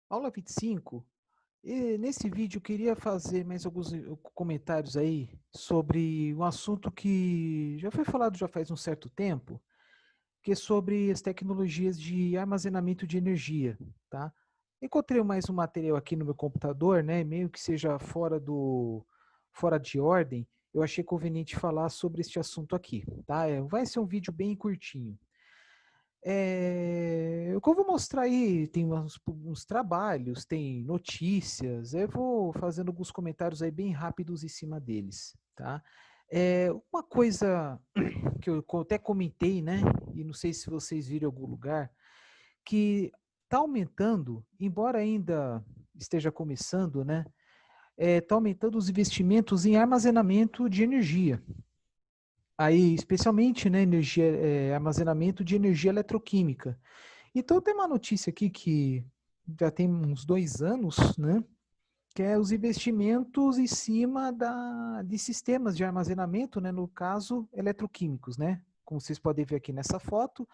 Aula 25. E nesse vídeo eu queria fazer mais alguns comentários aí sobre um assunto que já foi falado já faz um certo tempo, que é sobre as tecnologias de armazenamento de energia, tá? Encontrei mais um material aqui no meu computador, né, meio que seja fora de ordem, eu achei conveniente falar sobre este assunto aqui, tá? Vai ser um vídeo bem curtinho. O que eu vou mostrar aí, tem uns trabalhos, tem notícias, eu vou fazendo alguns comentários aí bem rápidos em cima deles, tá? Uma coisa que eu até comentei, né, e não sei se vocês viram em algum lugar, que está aumentando, embora ainda esteja começando, né, está aumentando os investimentos em armazenamento de energia, aí especialmente, né, armazenamento de energia eletroquímica. Então tem uma notícia aqui que já tem uns 2 anos, né? Que é os investimentos em cima de sistemas de armazenamento, né? No caso, eletroquímicos, né? Como vocês podem ver aqui nessa foto,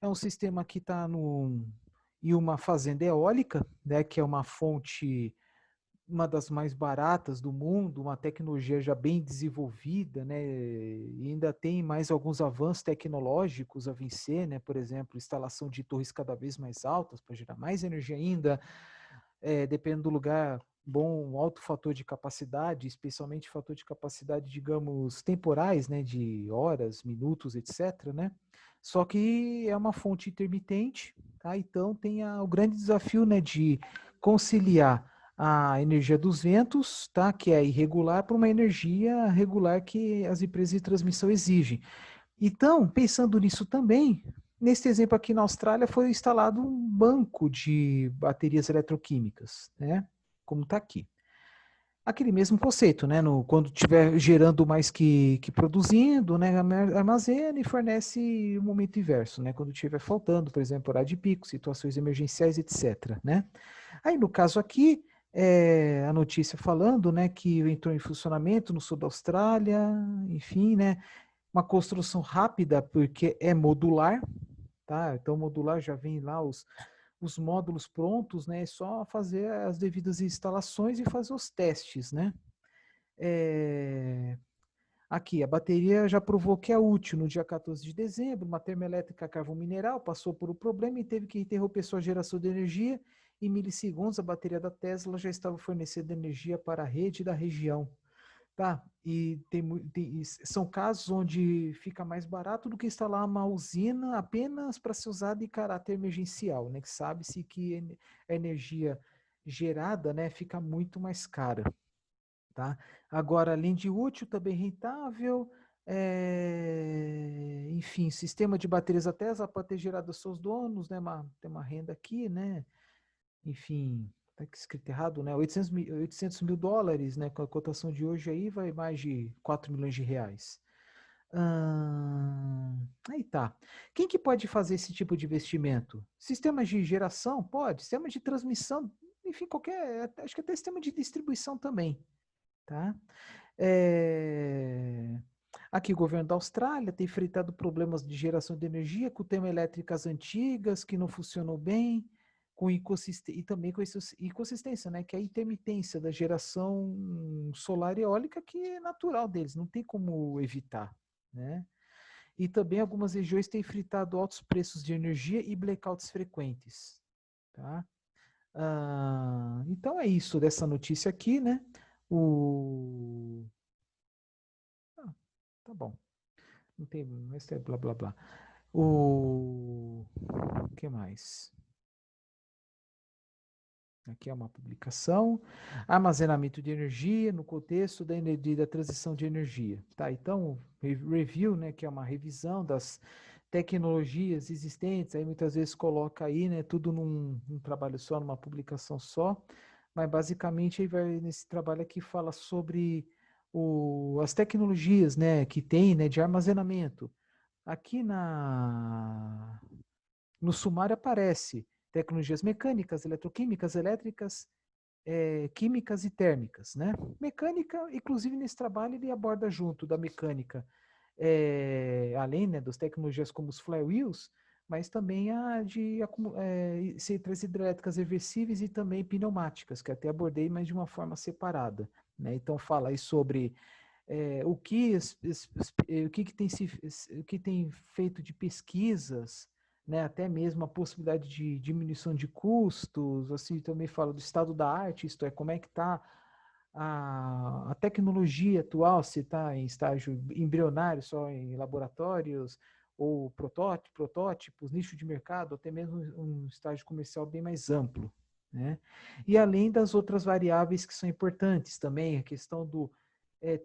é um sistema que está em uma fazenda eólica, né? Que é uma fonte, uma das mais baratas do mundo, uma tecnologia já bem desenvolvida, né? E ainda tem mais alguns avanços tecnológicos a vencer, né? Por exemplo, instalação de torres cada vez mais altas para gerar mais energia ainda, dependendo do lugar, bom, um alto fator de capacidade, especialmente fator de capacidade, digamos, temporais, né? De horas, minutos, etc., né? Só que é uma fonte intermitente, tá? Então tem o grande desafio, né? De conciliar a energia dos ventos, tá? Que é irregular, para uma energia regular que as empresas de transmissão exigem. Então, pensando nisso também, nesse exemplo aqui na Austrália foi instalado um banco de baterias eletroquímicas, né? Como está aqui. Aquele mesmo conceito, né? Quando estiver gerando mais que produzindo, né? Armazena e fornece o momento inverso, né? Quando estiver faltando, por exemplo, horário de pico, situações emergenciais, etc., né? Aí, no caso aqui, a notícia falando, né, que entrou em funcionamento no sul da Austrália, enfim, né, uma construção rápida, porque é modular, tá? Então, modular já vem lá os módulos prontos, né? É só fazer as devidas instalações e fazer os testes, né? É, Aqui, a bateria já provou que é útil. No dia 14 de dezembro, uma termoelétrica a carvão mineral passou por um problema e teve que interromper sua geração de energia. Em milissegundos, a bateria da Tesla já estava fornecendo energia para a rede da região. Tá? E são casos onde fica mais barato do que instalar uma usina apenas para ser usada em caráter emergencial, né? Que sabe-se que a energia gerada, né, fica muito mais cara. Tá? Agora, além de útil, também rentável, enfim, sistema de baterias a Tesla pode ter gerado aos seus donos, né, tem uma renda aqui, né, enfim, tá aqui escrito errado, né, 800 mil dólares, né, com a cotação de hoje aí vai mais de 4 milhões de reais. Aí tá. Quem que pode fazer esse tipo de investimento? Sistemas de geração? Pode. Sistemas de transmissão? Enfim, acho que até sistema de distribuição também, tá? É, Aqui, o governo da Austrália tem enfrentado problemas de geração de energia com termoelétricas antigas que não funcionam bem, e também com essa inconsistência, né? Que é a intermitência da geração solar e eólica, que é natural deles, não tem como evitar, né? E também algumas regiões têm enfrentado altos preços de energia e blackouts frequentes, tá? Então é isso dessa notícia aqui, né? O... Ah, tá bom. Não tem, mas é blá blá blá. O que mais? Aqui é uma publicação. Armazenamento de energia no contexto da transição de energia. Tá, então, review, né, que é uma revisão das tecnologias existentes. Aí muitas vezes coloca aí, né, tudo num trabalho só, numa publicação só. Mas basicamente aí vai nesse trabalho aqui fala sobre as tecnologias, né, que tem, né, de armazenamento. Aqui no sumário aparece tecnologias mecânicas, eletroquímicas, elétricas, químicas e térmicas, né? Mecânica, inclusive nesse trabalho ele aborda junto da mecânica, além, né, das tecnologias como os flywheels, mas também a de centrais hidrelétricas reversíveis e também pneumáticas, que até abordei, mas de uma forma separada, né? Então fala aí sobre o que tem feito de pesquisas, né, até mesmo a possibilidade de diminuição de custos, assim, também fala do estado da arte, isto é, como é que está a tecnologia atual, se está em estágio embrionário, só em laboratórios, ou protótipos, nicho de mercado, até mesmo um estágio comercial bem mais amplo, né? E além das outras variáveis que são importantes também, a questão do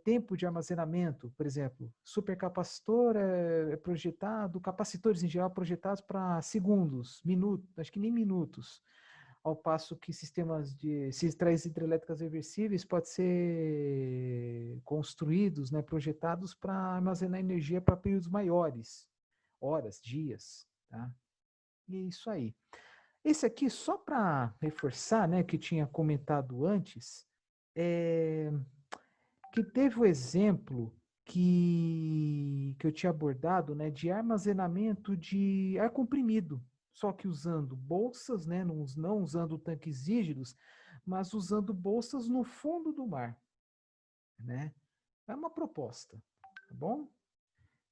tempo de armazenamento, por exemplo, supercapacitor é projetado, capacitores em geral projetados para segundos, minutos, acho que nem minutos, ao passo que sistemas de centrais hidrelétricas reversíveis podem ser construídos, né, projetados para armazenar energia para períodos maiores, horas, dias, tá? E é isso aí. Esse aqui, só para reforçar, né, que eu tinha comentado antes, é, que teve o exemplo que eu tinha abordado, né, de armazenamento de ar comprimido, só que usando bolsas, né, não usando tanques rígidos, mas usando bolsas no fundo do mar, né? É uma proposta, tá bom? O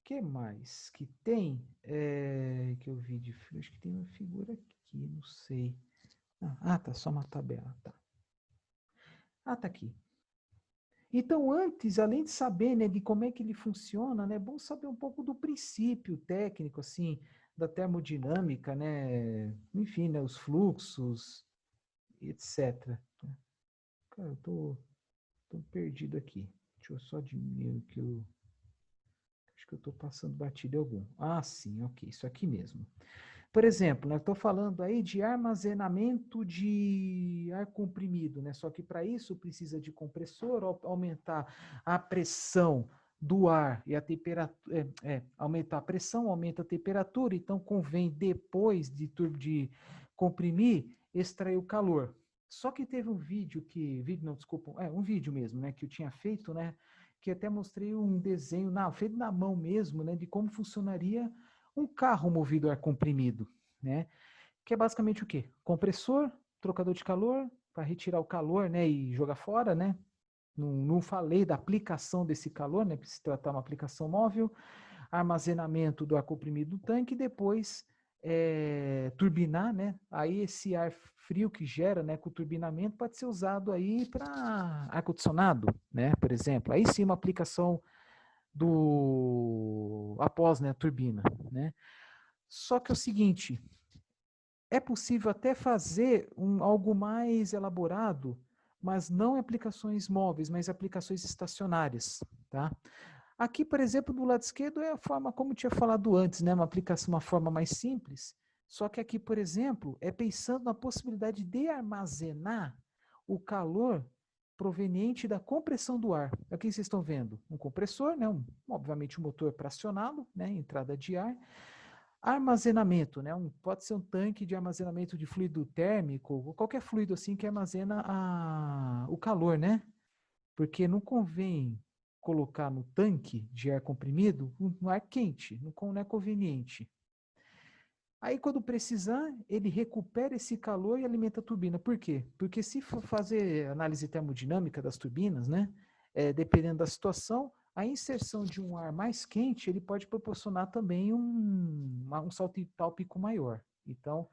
que mais que tem? Que eu vi de acho que tem uma figura aqui, não sei. Tá só uma tabela, tá. Tá aqui. Então, antes, além de saber, né, de como é que ele funciona, né, é bom saber um pouco do princípio técnico, assim, da termodinâmica, né, enfim, né, os fluxos, etc. Cara, eu tô perdido aqui. Deixa eu só diminuir que eu acho que eu estou passando batido em algum. Ah, sim, ok, isso aqui mesmo. Por exemplo, né, estou falando aí de armazenamento de ar comprimido, né? Só que para isso precisa de compressor, aumentar a pressão do ar e a temperatura, aumentar a pressão, aumenta a temperatura, então convém depois de comprimir, extrair o calor. Só que teve um vídeo não, desculpa, um vídeo mesmo, né, que eu tinha feito, né, que até mostrei um desenho feito na mão mesmo, né, de como funcionaria um carro movido a ar comprimido, né? Que é basicamente o quê? Compressor, trocador de calor, para retirar o calor, né, e jogar fora, né? Não falei da aplicação desse calor, né? Se tratar de uma aplicação móvel, armazenamento do ar comprimido do tanque e depois turbinar, né? Aí esse ar frio que gera, né, com o turbinamento pode ser usado aí para ar-condicionado, né? Por exemplo, aí sim uma aplicação após, né, a turbina, né? Só que é o seguinte, é possível até fazer algo mais elaborado, mas não em aplicações móveis, mas em aplicações estacionárias, tá? Aqui, por exemplo, do lado esquerdo é a forma como eu tinha falado antes, né? Uma aplicação, uma forma mais simples. Só que aqui, por exemplo, é pensando na possibilidade de armazenar o calor proveniente da compressão do ar. Aqui vocês estão vendo um compressor, né? Obviamente um motor para acioná-lo, né? Entrada de ar. Armazenamento, né? Pode ser um tanque de armazenamento de fluido térmico, ou qualquer fluido assim que armazena o calor, né? Porque não convém colocar no tanque de ar comprimido um ar quente, não é conveniente. Aí, quando precisar, ele recupera esse calor e alimenta a turbina. Por quê? Porque se for fazer análise termodinâmica das turbinas, né, dependendo da situação, a inserção de um ar mais quente, ele pode proporcionar também um salto entálpico maior. Então,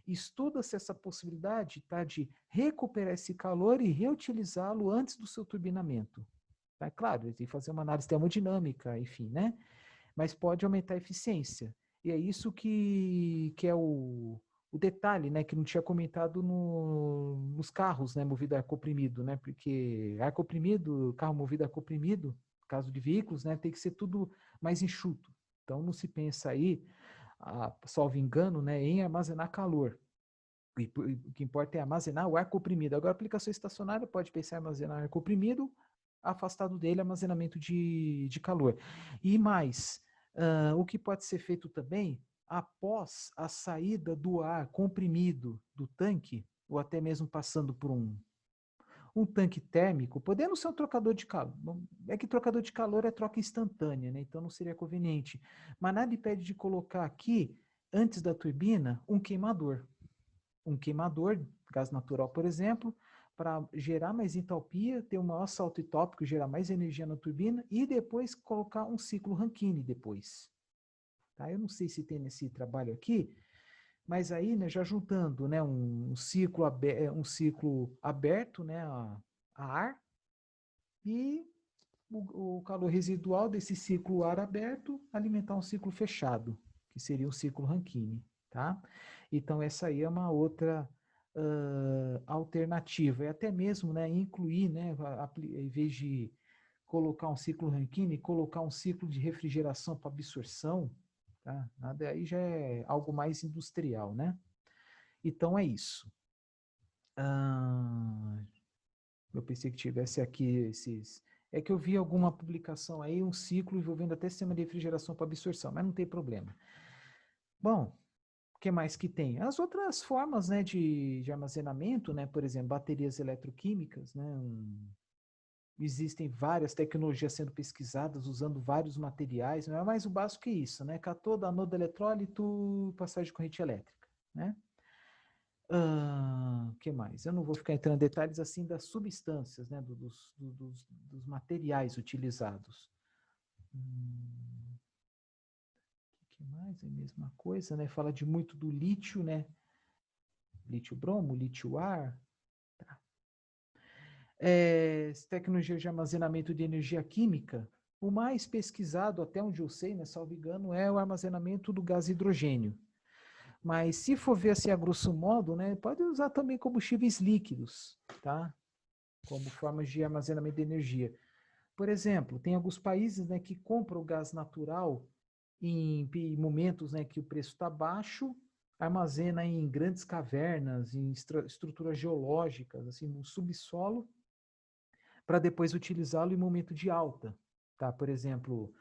estuda-se essa possibilidade, tá, de recuperar esse calor e reutilizá-lo antes do seu turbinamento. Tá? Claro, tem que fazer uma análise termodinâmica, enfim, né? Mas pode aumentar a eficiência. E é isso que é o detalhe, né, que não tinha comentado nos carros, né, movido a ar comprimido, né, porque ar comprimido, carro movido a ar comprimido, caso de veículos, né, tem que ser tudo mais enxuto. Então não se pensa aí, salvo engano, né, em armazenar calor. O que importa é armazenar o ar comprimido. Agora, a aplicação estacionária pode pensar em armazenar ar comprimido, afastado dele armazenamento de calor. E mais, o que pode ser feito também, após a saída do ar comprimido do tanque, ou até mesmo passando por um tanque térmico, podendo ser um trocador de calor. É que trocador de calor é troca instantânea, né? Então não seria conveniente. Mas nada impede de colocar aqui antes da turbina, um queimador. Um queimador, gás natural, por exemplo, para gerar mais entalpia, ter um maior salto entópico, gerar mais energia na turbina e depois colocar um ciclo Rankine depois. Tá? Eu não sei se tem nesse trabalho aqui, mas aí, né, já juntando, né, um ciclo aberto, né, a ar, e o calor residual desse ciclo ar aberto alimentar um ciclo fechado, que seria um ciclo Rankine, tá? Então, essa aí é uma outra alternativa. E até mesmo, né, incluir, né, em vez de colocar um ciclo Rankine, colocar um ciclo de refrigeração para absorção, tá? Nada aí já é algo mais industrial, né? Então, é isso. Eu pensei que tivesse aqui esses. É que eu vi alguma publicação aí, um ciclo envolvendo até sistema de refrigeração para absorção, mas não tem problema. Bom, o que mais que tem? As outras formas, né, de armazenamento, né, por exemplo, baterias eletroquímicas, né, existem várias tecnologias sendo pesquisadas usando vários materiais, não é mais o básico que isso, né, catodo, anodo, eletrólito, passagem de corrente elétrica, né? Que mais? Eu não vou ficar entrando em detalhes assim das substâncias, né, dos materiais utilizados. Que mais? É a mesma coisa, né? Fala de muito do lítio, né? Lítio bromo, lítio ar. Tá. Tecnologia de armazenamento de energia química. O mais pesquisado, até onde eu sei, né, salvo engano, é o armazenamento do gás hidrogênio. Mas se for ver assim a grosso modo, né, pode usar também combustíveis líquidos, tá? Como formas de armazenamento de energia. Por exemplo, tem alguns países, né, que compram o gás natural em momentos, né, que o preço está baixo, armazena em grandes cavernas, em estruturas geológicas, assim, no subsolo, para depois utilizá-lo em momento de alta, tá? Por exemplo,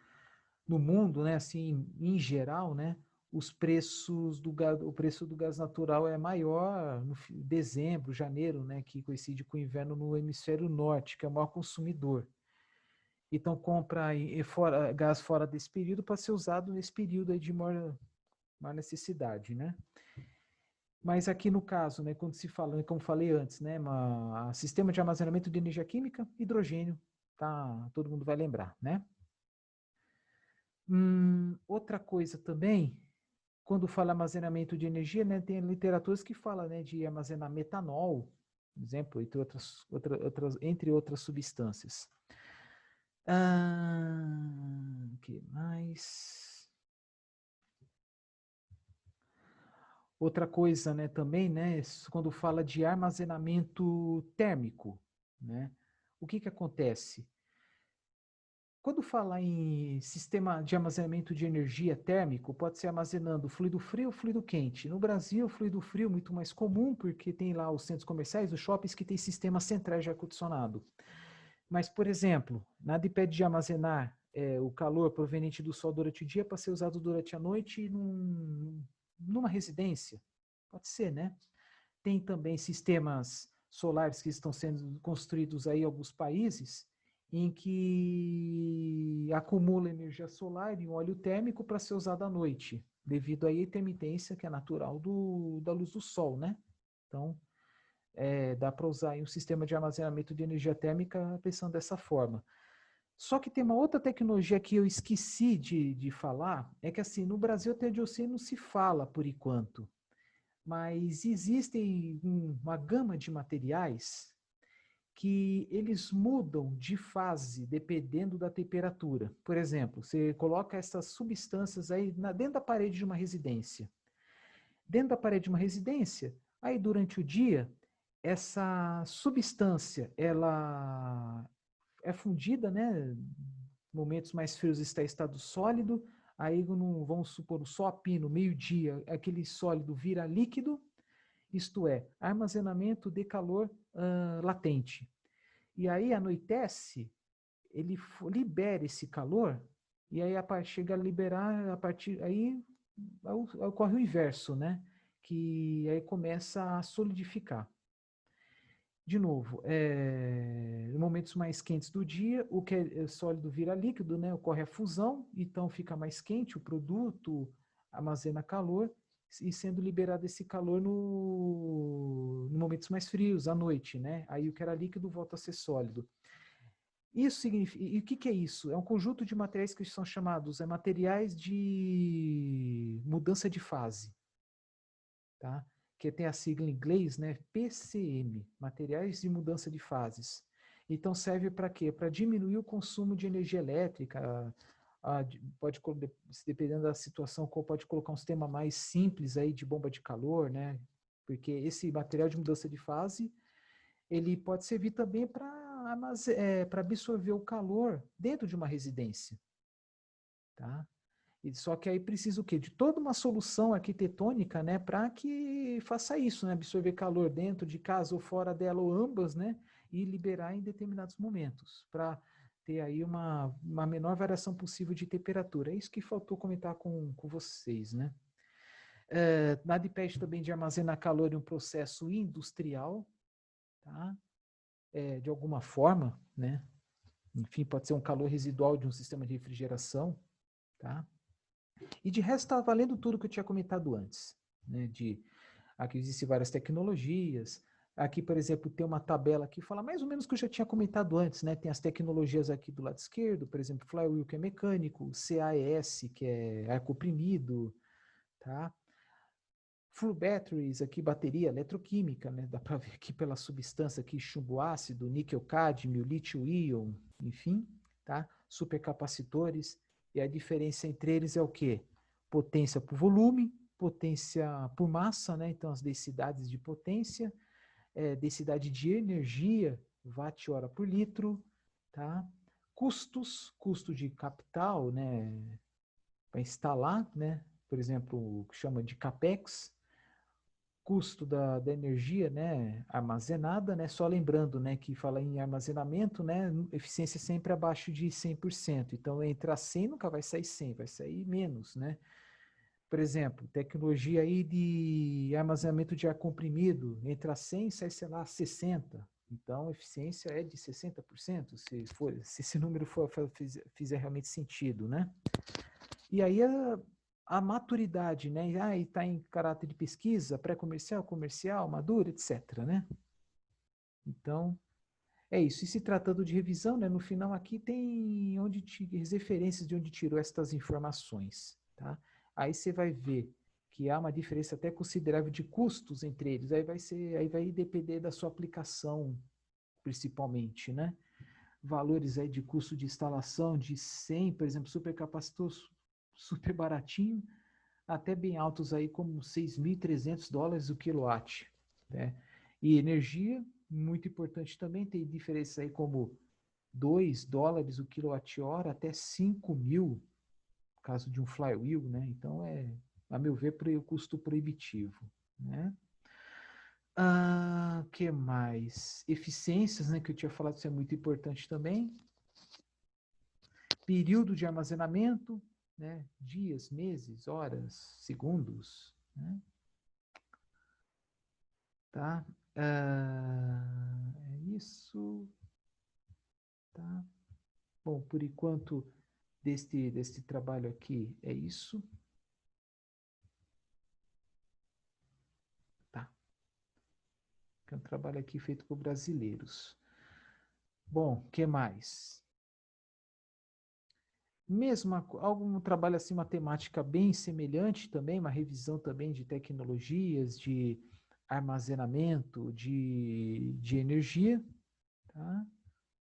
no mundo, né, assim, em geral, né, os preços do gás, o preço do gás natural é maior no dezembro, janeiro, né, que coincide com o inverno no hemisfério norte, que é o maior consumidor. Então compra gás fora desse período para ser usado nesse período aí de maior necessidade, né? Mas aqui no caso, né, quando se fala, como falei antes, né, sistema de armazenamento de energia química, hidrogênio, tá? Todo mundo vai lembrar, né? Outra coisa também, quando fala armazenamento de energia, né, tem literaturas que falam, né, de armazenar metanol, por exemplo, entre outras substâncias. Que mais? Outra coisa, né, também, né, quando fala de armazenamento térmico, né, o que que acontece? Quando fala em sistema de armazenamento de energia térmico, pode ser armazenando fluido frio ou fluido quente. No Brasil, fluido frio é muito mais comum, porque tem lá os centros comerciais, os shoppings que tem sistemas centrais de ar-condicionado. Mas, por exemplo, nada impede de armazenar o calor proveniente do sol durante o dia para ser usado durante a noite numa residência. Pode ser, né? Tem também sistemas solares que estão sendo construídos aí em alguns países, em que acumula energia solar e um óleo térmico para ser usado à noite, devido à intermitência que é natural da luz do sol, né? Então, dá para usar aí um sistema de armazenamento de energia térmica pensando dessa forma. Só que tem uma outra tecnologia que eu esqueci de falar, é que assim, no Brasil até de oceano não se fala por enquanto, mas existem uma gama de materiais que eles mudam de fase dependendo da temperatura. Por exemplo, você coloca essas substâncias aí dentro da parede de uma residência. Dentro da parede de uma residência, aí durante o dia, essa substância, ela é fundida, né? Momentos mais frios está em estado sólido, aí vamos supor o sol a pino, meio-dia, aquele sólido vira líquido, isto é, armazenamento de calor latente. E aí anoitece, ele libera esse calor, e aí chega a liberar, a partir aí ocorre o inverso, né? Que aí começa a solidificar. De novo, em momentos mais quentes do dia, o que é sólido vira líquido, né? Ocorre a fusão, então fica mais quente o produto, armazena calor e sendo liberado esse calor no momentos mais frios, à noite, né? Aí o que era líquido volta a ser sólido. Isso significa, e o que, que é isso? É um conjunto de materiais que são chamados materiais de mudança de fase, tá? Que tem a sigla em inglês, né? PCM, materiais de mudança de fases. Então serve para quê? Para diminuir o consumo de energia elétrica. Pode, dependendo da situação, pode colocar um sistema mais simples aí de bomba de calor, né? Porque esse material de mudança de fase, ele pode servir também para absorver o calor dentro de uma residência, tá? Só que aí precisa o quê? De toda uma solução arquitetônica, né, para que faça isso, né, absorver calor dentro de casa ou fora dela, ou ambas, né, e liberar em determinados momentos, para ter aí uma menor variação possível de temperatura. É isso que faltou comentar com vocês, né. Nada impede também de armazenar calor em um processo industrial, tá? De alguma forma, né? Enfim, pode ser um calor residual de um sistema de refrigeração, tá? E de resto está valendo tudo que eu tinha comentado antes, né? Aqui existem várias tecnologias. Aqui, por exemplo, tem uma tabela que fala mais ou menos o que eu já tinha comentado antes, né? Tem as tecnologias aqui do lado esquerdo, por exemplo, flywheel, que é mecânico, CAES, que é ar comprimido, tá? Full batteries, aqui bateria eletroquímica, né? Dá para ver aqui pela substância aqui, chumbo ácido, níquel cádmio, lítio íon, enfim, tá? Supercapacitores. E a diferença entre eles é o quê? Potência por volume, potência por massa, né? Então as densidades de potência, densidade de energia, watt-hora por litro, tá? Custos, custo de capital, né? Para instalar, né? Por exemplo, o que chama de CAPEX, custo da energia, né, armazenada, né, só lembrando, né, que fala em armazenamento, né, eficiência sempre abaixo de 100%, então entrar 100 nunca vai sair 100, vai sair menos, né. Por exemplo, tecnologia aí de armazenamento de ar comprimido, entra 100, sai, sei lá, 60, então a eficiência é de 60%, se esse número fizer realmente sentido, né. E aí a maturidade, né? E está em caráter de pesquisa, pré-comercial, comercial, madura, etc. Né? Então, é isso. E se tratando de revisão, né? No final aqui tem as referências de onde tirou estas informações. Tá? Aí você vai ver que há uma diferença até considerável de custos entre eles. Aí vai depender da sua aplicação, principalmente, né? Valores aí de custo de instalação de 100, por exemplo, supercapacitor super baratinho, até bem altos aí como $6.300 o quilowatt, né? E energia, muito importante também, tem diferenças aí como $2 o quilowatt-hora até 5.000, no caso de um flywheel, né? Então a meu ver, custo proibitivo, né? Que mais? Eficiências, né, que eu tinha falado, isso é muito importante também. Período de armazenamento, né? Dias, meses, horas, segundos, né? Tá? É isso, tá? Bom, por enquanto, deste trabalho aqui, é isso, tá? Que é um trabalho aqui feito por brasileiros. Bom, o que mais? Mesmo algum trabalho assim, uma temática bem semelhante também, uma revisão também de tecnologias, de armazenamento, de energia, tá?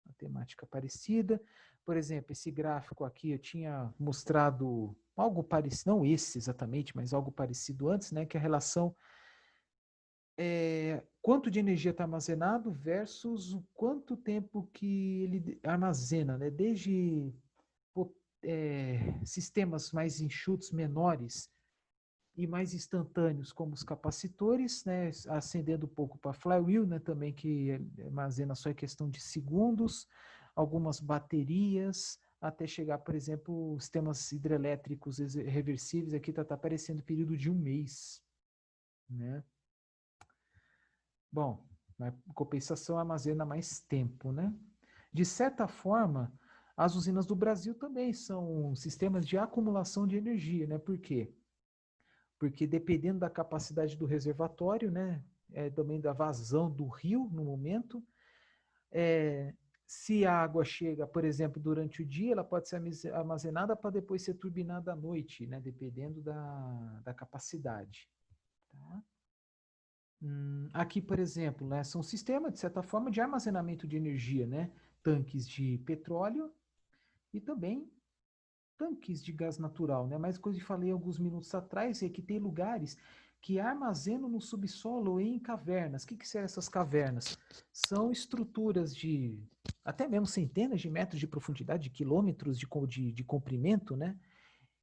Uma temática parecida. Por exemplo, esse gráfico aqui eu tinha mostrado algo parecido, não esse exatamente, mas algo parecido antes, né? Que é a relação quanto de energia está armazenado versus o quanto tempo que ele armazena, né? Desde sistemas mais enxutos, menores e mais instantâneos, como os capacitores, né? Acendendo um pouco para flywheel, né? Também que armazena só em questão de segundos, algumas baterias, até chegar, por exemplo, sistemas hidrelétricos reversíveis, aqui está aparecendo período de 1 mês, né? Bom, na compensação armazena mais tempo, né? De certa forma, as usinas do Brasil também são sistemas de acumulação de energia, né? Por quê? porque dependendo da capacidade do reservatório, né, também da vazão do rio no momento, se a água chega, por exemplo, durante o dia, ela pode ser armazenada para depois ser turbinada à noite, né, dependendo da capacidade. Tá? Aqui, por exemplo, né, são sistemas, de certa forma, de armazenamento de energia, né? Tanques de petróleo e também tanques de gás natural, né? Mas coisa que eu falei alguns minutos atrás é que tem lugares que armazenam no subsolo ou em cavernas. O que são essas cavernas? São estruturas de até mesmo centenas de metros de profundidade, de quilômetros de comprimento, né?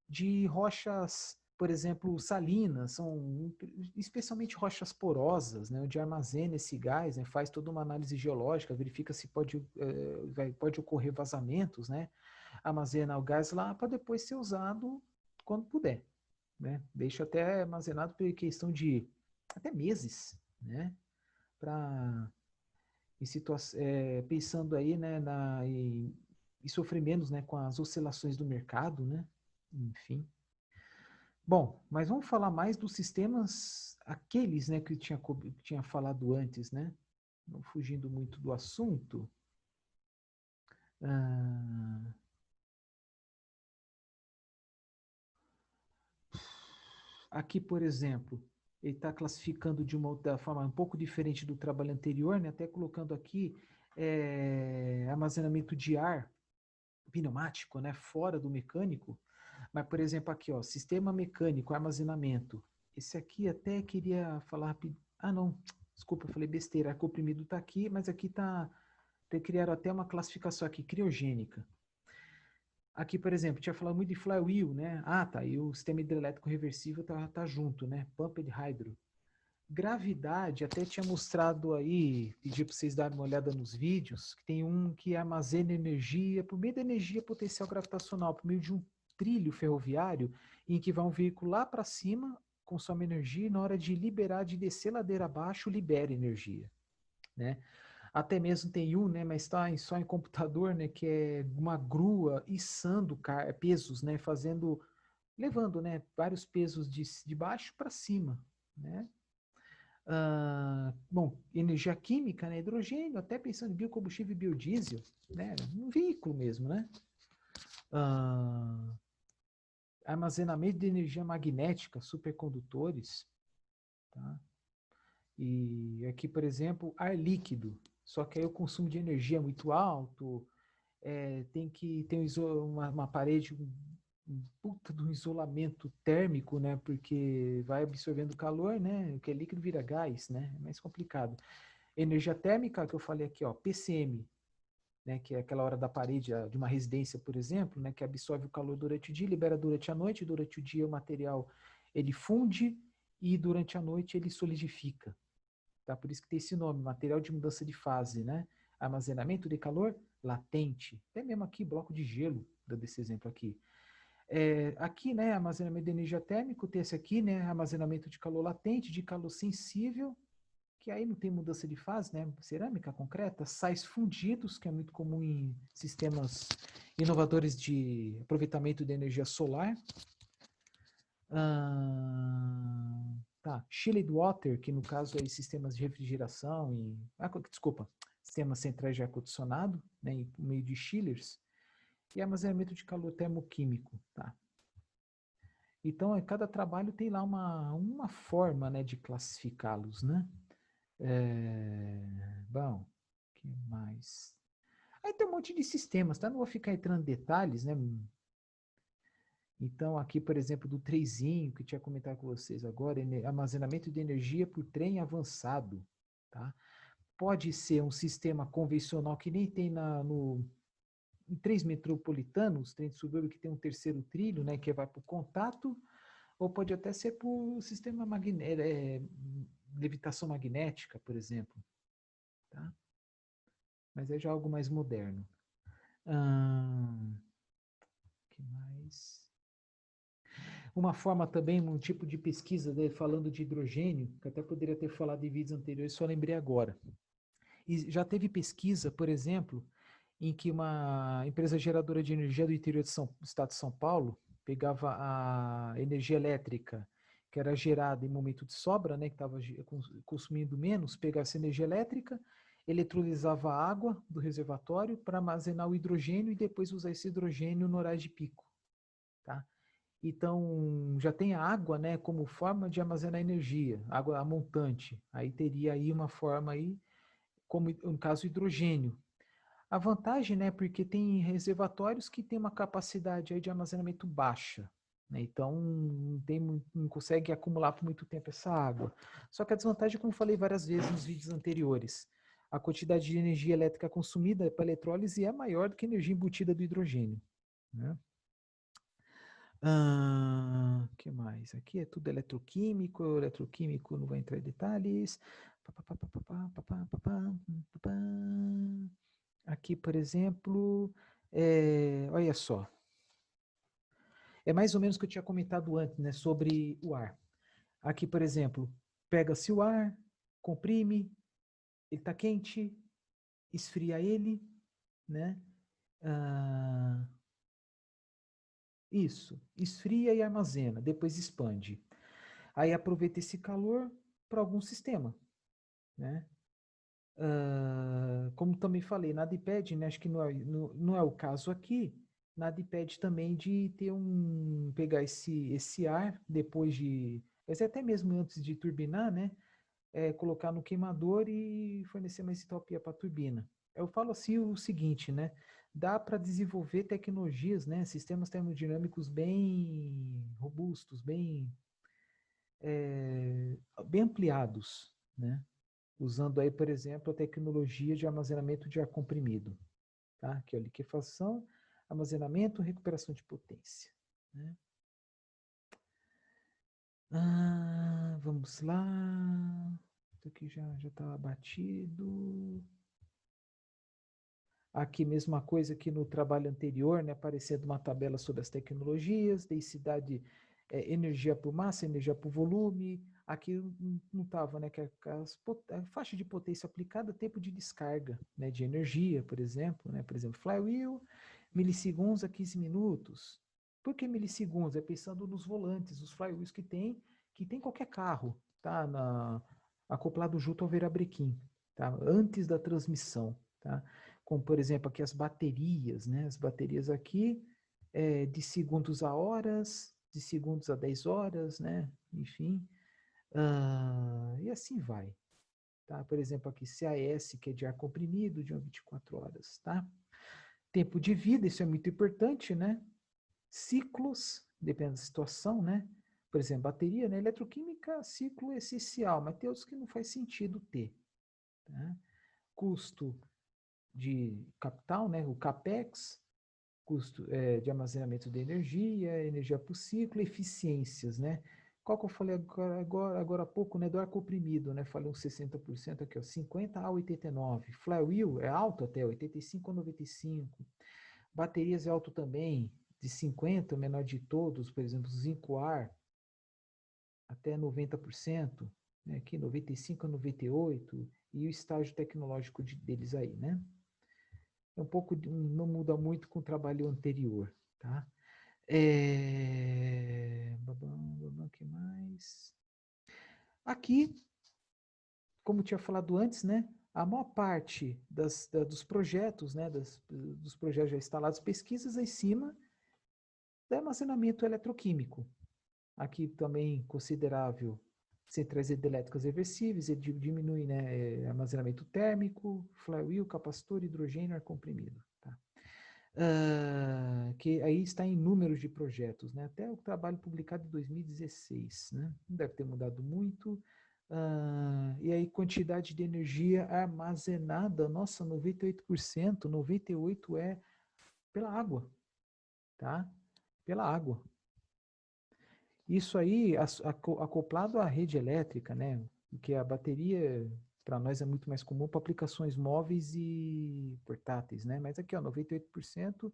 De rochas, por exemplo, salinas, são especialmente rochas porosas, né, onde armazena esse gás, né, faz toda uma análise geológica, verifica se pode ocorrer vazamentos, né, armazena o gás lá para depois ser usado quando puder. Né, deixa até armazenado por questão de até meses, né, para pensando aí, né, e sofrer menos, né, com as oscilações do mercado, né, enfim. Bom, mas vamos falar mais dos sistemas, aqueles, né, que eu tinha falado antes, né? Não fugindo muito do assunto. Ah, aqui, por exemplo, ele está classificando de uma outra forma um pouco diferente do trabalho anterior, né? Até colocando aqui armazenamento de ar pneumático, né? Fora do mecânico. Mas, por exemplo, aqui, ó, sistema mecânico, armazenamento. Esse aqui até queria falar rápido. Ah, não. Desculpa, eu falei besteira. Ar comprimido está aqui, mas aqui está. Criaram até uma classificação aqui, criogênica. Aqui, por exemplo, tinha falado muito de flywheel, né? Ah, tá. E o sistema hidrelétrico reversível tá junto, né? Pumped hydro. Gravidade, até tinha mostrado aí, pedi para vocês darem uma olhada nos vídeos, que tem um que armazena energia por meio da energia potencial gravitacional, por meio de um trilho ferroviário, em que vai um veículo lá para cima, consome energia, e na hora de liberar, de descer ladeira abaixo, libera energia, né? Até mesmo tem um, né, mas está só em computador, né, que é uma grua içando pesos, né, levando, né, vários pesos de baixo para cima, né? Bom, energia química, né, hidrogênio, até pensando em biocombustível e biodiesel, né, um veículo mesmo, né? Ah, armazenamento de energia magnética, supercondutores, tá? E aqui, por exemplo, ar líquido, só que aí o consumo de energia é muito alto, tem que ter uma parede, um puta de um isolamento térmico, né? Porque vai absorvendo calor, né? O que é líquido vira gás, né? É mais complicado. Energia térmica, que eu falei aqui, ó, PCM, né? Que é aquela hora da parede de uma residência, por exemplo, né? Que absorve o calor durante o dia, libera durante a noite. Durante o dia o material ele funde e durante a noite ele solidifica. Tá? Por isso que tem esse nome, material de mudança de fase, né? Armazenamento de calor latente. Até mesmo aqui, bloco de gelo, dando esse exemplo aqui. Aqui, né, armazenamento de energia térmica, tem esse aqui, né, armazenamento de calor latente, de calor sensível, que aí não tem mudança de fase, né, cerâmica concreta, sais fundidos, que é muito comum em sistemas inovadores de aproveitamento de energia solar. Tá, chilled water, que no caso é sistemas de refrigeração e, desculpa, sistemas centrais de ar-condicionado, né, em meio de chillers, e armazenamento de calor termoquímico, tá? Então, cada trabalho tem lá uma forma, né, de classificá-los, né? Bom, que mais? Aí tem um monte de sistemas, tá? Não vou ficar entrando em detalhes, né? Então, aqui, por exemplo, do trezinho, que eu tinha comentado com vocês agora, armazenamento de energia por trem avançado, tá? Pode ser um sistema convencional que nem tem em trens metropolitanos, trem de subúrbio que tem um terceiro trilho, né, que vai para o contato, ou pode até ser por sistema levitação magnética, por exemplo, tá? Mas é já algo mais moderno. Que mais? Uma forma também, um tipo de pesquisa, né, falando de hidrogênio, que até poderia ter falado em vídeos anteriores, só lembrei agora. E já teve pesquisa, por exemplo, em que uma empresa geradora de energia do interior do estado de São Paulo pegava a energia elétrica que era gerada em momento de sobra, né, que estava consumindo menos, pegava essa energia elétrica, eletrolizava a água do reservatório para armazenar o hidrogênio e depois usar esse hidrogênio no horário de pico. Tá? Então, já tem a água, né, como forma de armazenar energia, água a montante. Aí teria aí uma forma aí, como no caso hidrogênio. A vantagem, né, porque tem reservatórios que têm uma capacidade aí de armazenamento baixa, né, então não consegue acumular por muito tempo essa água. Só que a desvantagem, como falei várias vezes nos vídeos anteriores, a quantidade de energia elétrica consumida para eletrólise é maior do que a energia embutida do hidrogênio. Né? Que mais? Aqui é tudo eletroquímico, eletroquímico não vai entrar em detalhes. Aqui, por exemplo, olha só, é mais ou menos o que eu tinha comentado antes, né, sobre o ar. Aqui, por exemplo, pega-se o ar, comprime, ele está quente, esfria ele, né? Isso, esfria e armazena, depois expande. Aí aproveita esse calor para algum sistema, né? Como também falei, nada impede, né? Acho que não é o caso aqui, nada impede também de pegar esse ar depois mas até mesmo antes de turbinar, né? Colocar no queimador e fornecer mais entropia para a turbina. Eu falo assim o seguinte, né? Dá para desenvolver tecnologias, né? Sistemas termodinâmicos bem robustos, bem ampliados, né? Usando aí, por exemplo, a tecnologia de armazenamento de ar comprimido, tá? Que é a liquefação, armazenamento, recuperação de potência, né? Vamos lá. Isso aqui já está batido. Aqui mesma coisa que no trabalho anterior, né, aparecendo uma tabela sobre as tecnologias, densidade, energia por massa, energia por volume. Aqui não estava, né, que a faixa de potência aplicada, tempo de descarga, né, de energia, por exemplo, flywheel, milissegundos a 15 minutos. Por que milissegundos? É pensando nos volantes, os flywheels que tem qualquer carro, tá, acoplado junto ao virabrequim, tá, antes da transmissão, tá? Como, por exemplo, aqui as baterias, né? As baterias aqui, de segundos a horas, de segundos a 10 horas, né? Enfim, e assim vai. Tá? Por exemplo, aqui CAS, que é de ar comprimido, de 24 horas, tá? Tempo de vida, isso é muito importante, né? Ciclos, depende da situação, né? Por exemplo, bateria, né? Eletroquímica, ciclo essencial, mas tem outros que não faz sentido ter. Tá? Custo de capital, né, o CAPEX, custo de armazenamento de energia, energia por ciclo, eficiências, né? Qual que eu falei agora há pouco, né, do ar comprimido, né? Falei uns 60% aqui, ó, 50 a 89. Flywheel é alto até 85 a 95. Baterias é alto também, de 50, o menor de todos, por exemplo, Zinco-Ar, até 90%, né? Aqui 95 a 98, e o estágio tecnológico deles aí, né? É um pouco, não muda muito com o trabalho anterior, tá? Que mais? Aqui, como tinha falado antes, né? A maior parte dos projetos, né? Dos projetos já instalados, pesquisas em cima do armazenamento eletroquímico. Aqui também considerável centrais hidrelétricas reversíveis, ele diminui, né? Armazenamento térmico, flywheel, capacitor, hidrogênio, ar comprimido. Tá? Que aí está em números de projetos, né? Até o trabalho publicado em 2016, né? Não deve ter mudado muito. E aí, quantidade de energia armazenada, nossa, 98%, 98% é pela água, tá? Pela água. Isso aí acoplado à rede elétrica, né? Porque a bateria para nós é muito mais comum para aplicações móveis e portáteis, né? Mas aqui, ó, 98%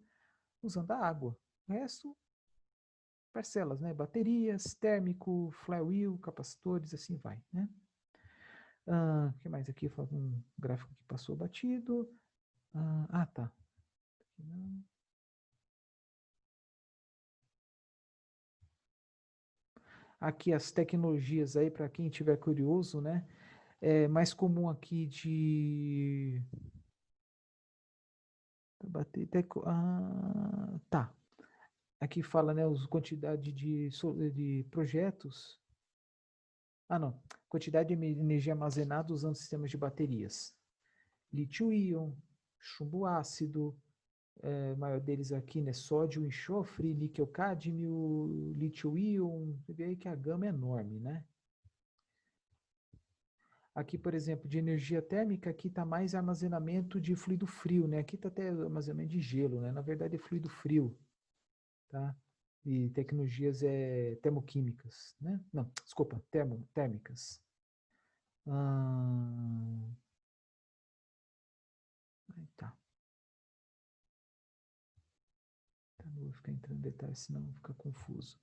usando a água. O resto, parcelas, né? Baterias, térmico, flywheel, capacitores, assim vai, né? O que mais aqui? Um gráfico que passou batido. Tá. aqui as tecnologias aí para quem tiver curioso, né? É mais comum aqui de bater, tá. Aqui fala, né, os quantidade de projetos. Ah, não. Quantidade de energia armazenada usando sistemas de baterias. Lítio-íon, chumbo ácido, o maior deles aqui, né, sódio, enxofre, níquel-cádmio, lítio-íon. Você vê aí que a gama é enorme, né? Aqui, por exemplo, de energia térmica, aqui está mais armazenamento de fluido frio, né? Aqui está até armazenamento de gelo, né? Na verdade é fluido frio, tá? E tecnologias termoquímicas, né? Não, desculpa, térmicas. Ah, aí tá. Tá, não vou ficar entrando em detalhes, senão fica confuso.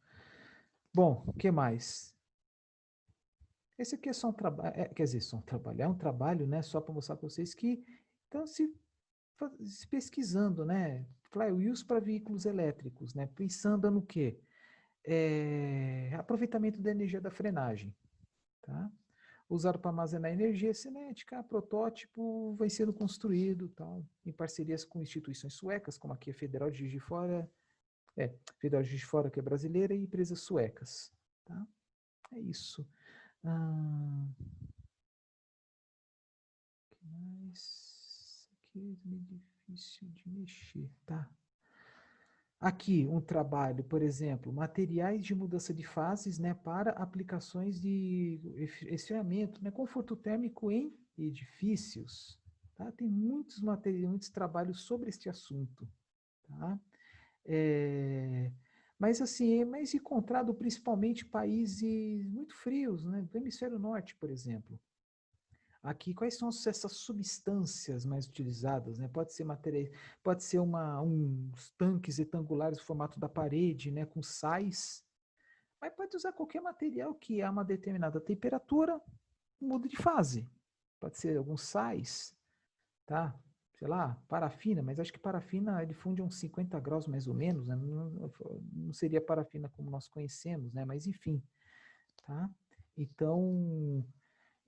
Bom, o que mais? Esse aqui é só um trabalho, quer dizer, só um trabalho, é um trabalho, né? Só para mostrar para vocês que então se pesquisando, né? Flywheels para veículos elétricos, né? Pensando no quê? Aproveitamento da energia da frenagem, tá? Usado para armazenar energia cinética, protótipo vai sendo construído, tal, em parcerias com instituições suecas, como aqui a Federal de Juiz de Fora, Federal de Juiz de Fora, que é brasileira, e empresas suecas, tá? É isso. Ah, que mais? Aqui é meio difícil de mexer, tá? Aqui, um trabalho, por exemplo, materiais de mudança de fases, né, para aplicações de resfriamento, né, conforto térmico em edifícios. Tá? Tem muitos materiais, muitos trabalhos sobre este assunto. Tá? É, mas assim, é mais encontrado principalmente em países muito frios, né, do hemisfério norte, por exemplo. Aqui, quais são essas substâncias mais utilizadas, né? Pode ser matéria, pode ser uns tanques retangulares no formato da parede, né, com sais, mas pode usar qualquer material que a uma determinada temperatura muda de fase. Pode ser alguns sais, tá? Sei lá, parafina, mas acho que parafina ele funde uns 50 graus mais ou menos, né? Não seria parafina como nós conhecemos, né? Mas enfim, tá? Então,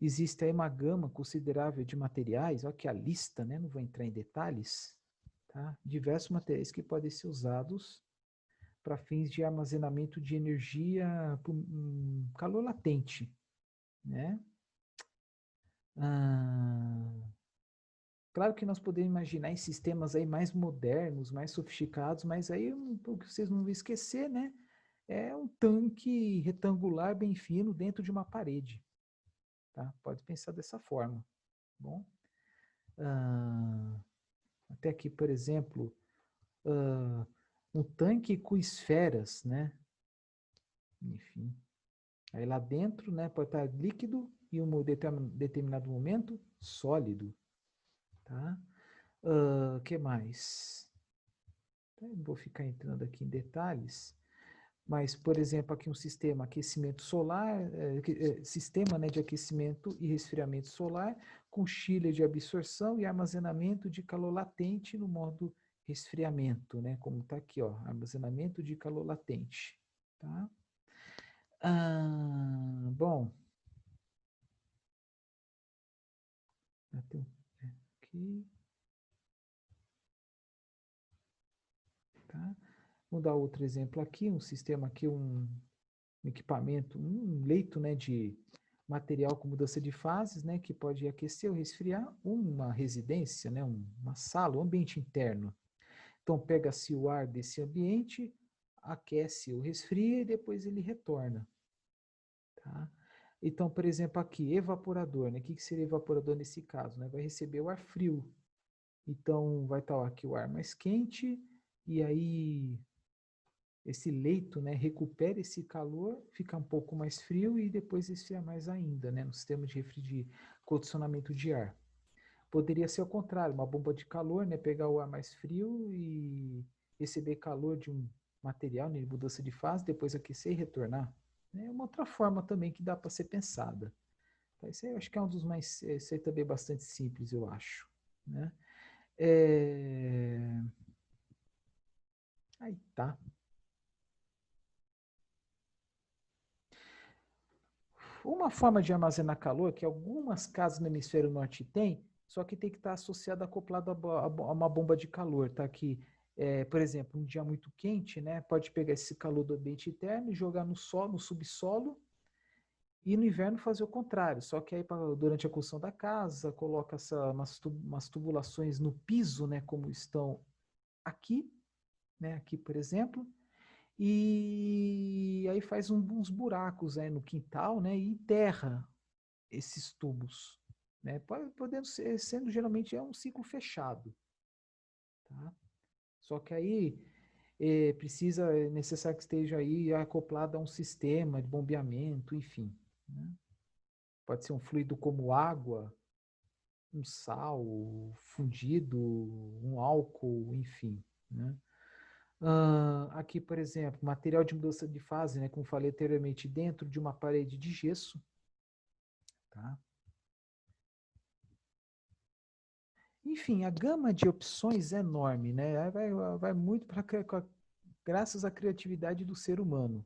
existe aí uma gama considerável de materiais, olha que a lista, né? Não vou entrar em detalhes, tá? Diversos materiais que podem ser usados para fins de armazenamento de energia por calor latente, né? Ah, claro que nós podemos imaginar em sistemas aí mais modernos, mais sofisticados, mas aí o que vocês não vão esquecer, né? É um tanque retangular bem fino dentro de uma parede, tá? Pode pensar dessa forma, tá bom? Ah, até aqui, por exemplo, ah, um tanque com esferas, né? Enfim, aí lá dentro, né, pode estar líquido e um determinado momento sólido, tá? Que mais? Não vou ficar entrando aqui em detalhes, mas, por exemplo, aqui um sistema aquecimento solar, sistema, né, de aquecimento e resfriamento solar com chiller de absorção e armazenamento de calor latente no modo resfriamento, né, como está aqui, ó, armazenamento de calor latente, tá? Bom, aqui, tá? Vou dar outro exemplo aqui, um sistema aqui, um equipamento, um leito, né, de material com mudança de fases, né, que pode aquecer ou resfriar uma residência, né, uma sala, um ambiente interno. Então, pega-se o ar desse ambiente, aquece ou resfria e depois ele retorna. Tá? Então, por exemplo, aqui, evaporador, né? O que seria evaporador nesse caso? Né? Vai receber o ar frio. Então, vai estar aqui o ar mais quente, e aí esse leito, né, recupera esse calor, fica um pouco mais frio e depois esfria mais ainda, né, no sistema de condicionamento de ar. Poderia ser ao contrário, uma bomba de calor, né, pegar o ar mais frio e receber calor de um material, né, mudança de fase, depois aquecer e retornar. É uma outra forma também que dá para ser pensada. Então, esse aí eu acho que é um dos mais, esse aí também é bastante simples, eu acho, né? É... Aí tá. Uma forma de armazenar calor, que algumas casas no hemisfério norte têm, só que tem que estar associado, acoplado a uma bomba de calor, tá? Que, por exemplo, um dia muito quente, né? Pode pegar esse calor do ambiente interno e jogar no solo, no subsolo, e no inverno fazer o contrário. Só que aí, durante a construção da casa, coloca umas tubulações no piso, né? Como estão aqui, né? Aqui, por exemplo, e aí faz uns buracos aí no quintal, né? E enterra esses tubos, né? Podendo ser, sendo geralmente é um ciclo fechado, tá? Só que aí é necessário que esteja aí acoplado a um sistema de bombeamento, enfim, né? Pode ser um fluido como água, um sal fundido, um álcool, enfim, né? Aqui, por exemplo, material de mudança de fase, né? Como falei anteriormente, dentro de uma parede de gesso, tá? Enfim, a gama de opções é enorme, né? Vai muito para graças à criatividade do ser humano.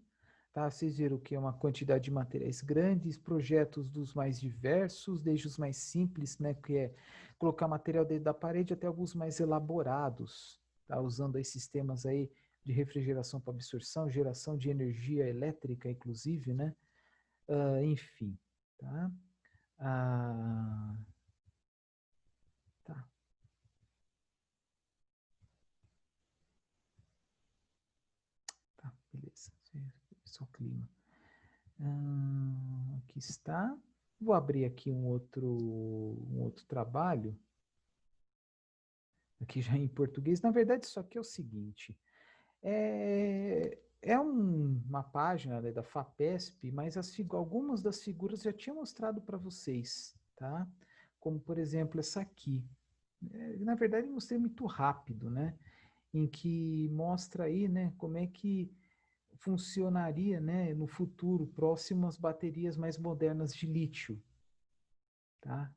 Tá? Vocês viram que é uma quantidade de materiais grandes, projetos dos mais diversos, desde os mais simples, né, que é colocar material dentro da parede, até alguns mais elaborados, tá? Usando aí sistemas aí de refrigeração para absorção, geração de energia elétrica, inclusive, né? Enfim, tá? Ah, tá, tá, beleza. Só o clima. Aqui está. Vou abrir aqui um outro trabalho, aqui já em português. Na verdade, isso aqui é o seguinte: é uma página, né, da FAPESP, mas algumas das figuras já tinha mostrado para vocês, tá? Como, por exemplo, essa aqui. Na verdade, eu mostrei muito rápido, né? Em que mostra aí, né, como é que funcionaria, né, no futuro próximo as baterias mais modernas de lítio, tá?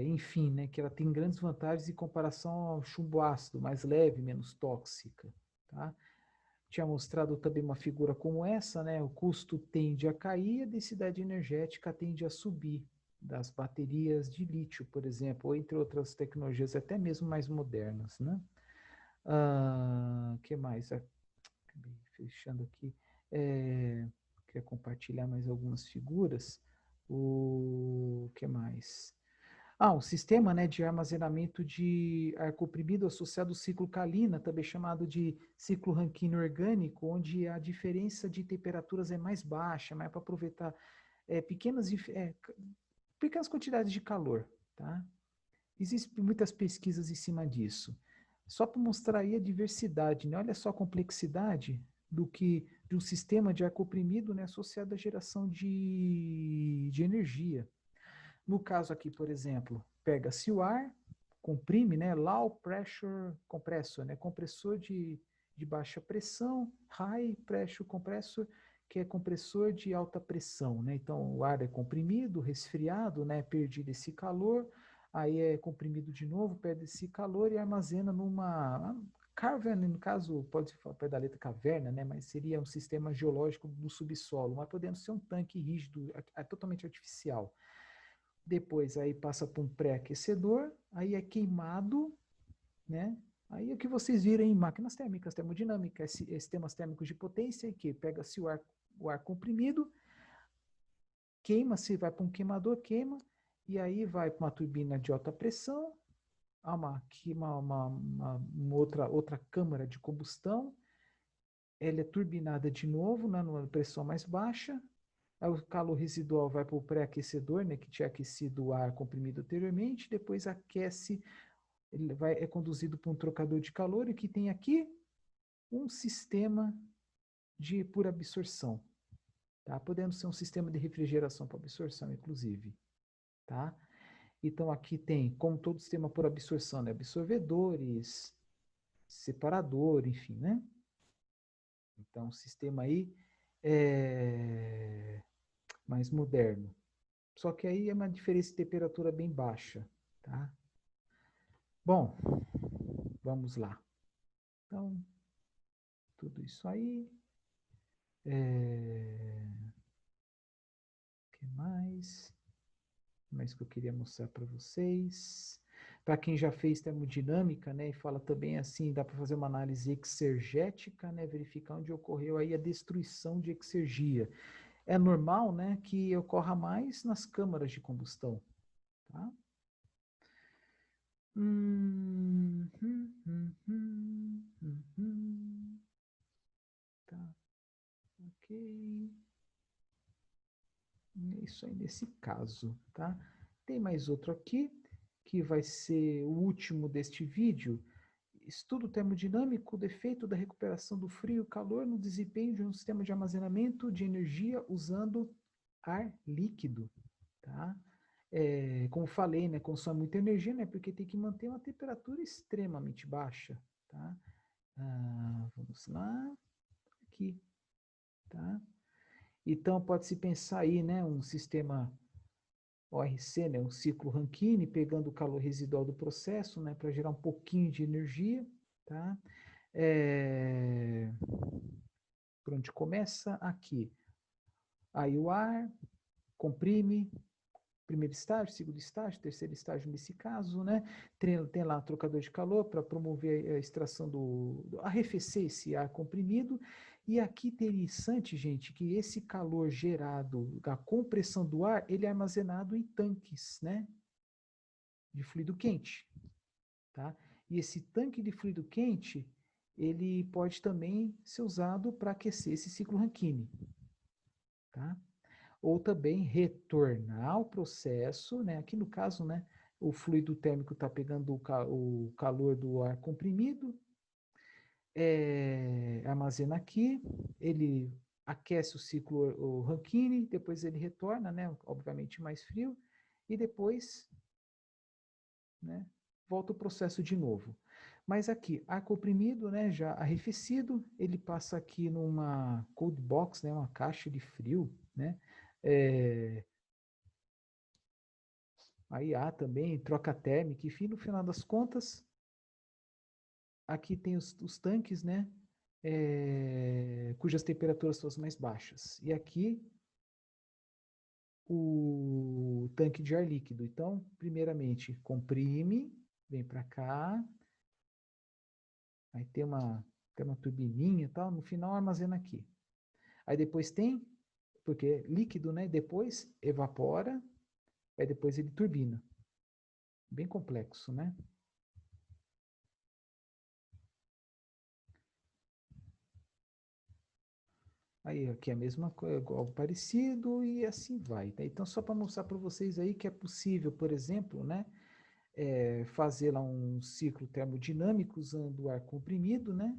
Enfim, né, que ela tem grandes vantagens em comparação ao chumbo ácido, mais leve, menos tóxica, tá? Tinha mostrado também uma figura como essa, né? O custo tende a cair, a densidade energética tende a subir das baterias de lítio, por exemplo, ou entre outras tecnologias até mesmo mais modernas, né? Que mais? Acabei fechando aqui. Quer compartilhar mais algumas figuras? O que mais? Um sistema, né, de armazenamento de ar comprimido associado ao ciclo Kalina, também chamado de ciclo Rankine orgânico, onde a diferença de temperaturas é mais baixa, mas é para aproveitar pequenas quantidades de calor, tá? Existem muitas pesquisas em cima disso. Só para mostrar aí a diversidade, né? Olha só a complexidade de um sistema de ar comprimido, né, associado à geração de energia. No caso aqui, por exemplo, pega-se o ar, comprime, né? Low pressure compressor, né? Compressor de baixa pressão, high pressure compressor, que é compressor de alta pressão, né? Então, o ar é comprimido, resfriado, né? Perdido esse calor, aí é comprimido de novo, perde esse calor e armazena numa caverna, no caso, pode ser falar da letra caverna, né? Mas seria um sistema geológico do subsolo, mas podendo ser um tanque rígido, totalmente artificial. Depois aí passa para um pré-aquecedor, aí é queimado, né? Aí é o que vocês viram em máquinas térmicas, termodinâmica, sistemas térmicos de potência, que pega-se o ar comprimido, queima-se, vai para um queimador, queima, e aí vai para uma turbina de alta pressão, há uma outra câmara de combustão, ela é turbinada de novo, né, numa pressão mais baixa, aí o calor residual vai para o pré-aquecedor, né, que tinha aquecido o ar comprimido anteriormente, depois aquece, é conduzido por um trocador de calor e que tem aqui um sistema por absorção, tá? Podendo ser um sistema de refrigeração para absorção, inclusive, tá? Então aqui tem, como todo sistema por absorção, né, absorvedores, separador, enfim, né? Então, o sistema aí é mais moderno. Só que aí é uma diferença de temperatura bem baixa, tá? Bom, vamos lá. Então, tudo isso aí. que mais? Mais que eu queria mostrar para vocês. Para quem já fez termodinâmica, né, e fala também assim, dá para fazer uma análise exergética, né, verificar onde ocorreu aí a destruição de exergia. É normal, né, que ocorra mais nas câmaras de combustão, tá? Tá, ok. É isso aí nesse caso, tá? Tem mais outro aqui, que vai ser o último deste vídeo. Estudo termodinâmico, defeito da recuperação do frio e calor no desempenho de um sistema de armazenamento de energia usando ar líquido, tá? Como falei, né, consome muita energia, né, porque tem que manter uma temperatura extremamente baixa, tá? Vamos lá, aqui, tá? Então, pode-se pensar aí, né, um sistema ORC, né, um ciclo Rankine, pegando o calor residual do processo, né, para gerar um pouquinho de energia, tá? Por onde começa? Aqui. Aí o ar comprime, primeiro estágio, segundo estágio, terceiro estágio nesse caso, né? Tem lá um trocador de calor para promover a extração arrefecer esse ar comprimido. E aqui interessante, gente, que esse calor gerado, a compressão do ar, ele é armazenado em tanques, né? De fluido quente, tá? E esse tanque de fluido quente, ele pode também ser usado para aquecer esse ciclo Rankine, tá? Ou também retornar ao processo, né? Aqui no caso, né, o fluido térmico está pegando o calor do ar comprimido, armazena aqui, ele aquece o ciclo o Rankine, depois ele retorna, né, obviamente mais frio, e depois, né, volta o processo de novo. Mas aqui, ar comprimido, né, já arrefecido, ele passa aqui numa cold box, né, uma caixa de frio, né, aí há também troca térmica, enfim, no final das contas, aqui tem os tanques, né, cujas temperaturas são as mais baixas. E aqui, o tanque de ar líquido. Então, primeiramente, comprime, vem para cá, aí tem uma turbininha e tal, no final armazena aqui. Aí depois tem, porque é líquido, né, depois evapora, aí depois ele turbina. Bem complexo, né? Aí aqui é a mesma coisa, algo parecido e assim vai. Tá? Então, só para mostrar para vocês aí que é possível, por exemplo, né, fazer lá um ciclo termodinâmico usando ar comprimido, né,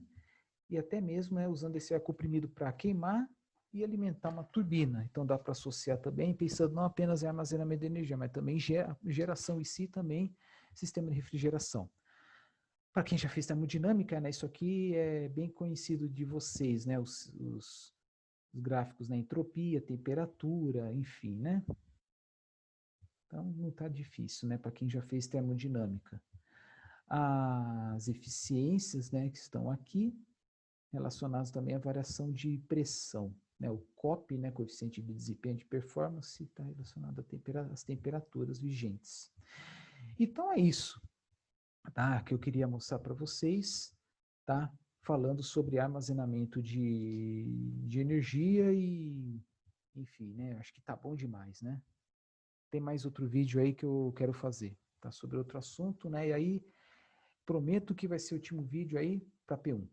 e até mesmo usando esse ar comprimido para queimar e alimentar uma turbina. Então, dá para associar também, pensando não apenas em armazenamento de energia, mas também geração em si também, sistema de refrigeração. Para quem já fez termodinâmica, né, isso aqui é bem conhecido de vocês, né, os gráficos na entropia, temperatura, enfim, né? Então não está difícil, né? Para quem já fez termodinâmica. As eficiências, né, que estão aqui, relacionadas também à variação de pressão. Né? O COP, né, coeficiente de desempenho de performance, está relacionado às temperaturas vigentes. Então é isso, tá? Que eu queria mostrar para vocês, tá? Falando sobre armazenamento de energia e, enfim, né? Acho que tá bom demais, né? Tem mais outro vídeo aí que eu quero fazer, tá? Sobre outro assunto, né? E aí, prometo que vai ser o último vídeo aí para P1.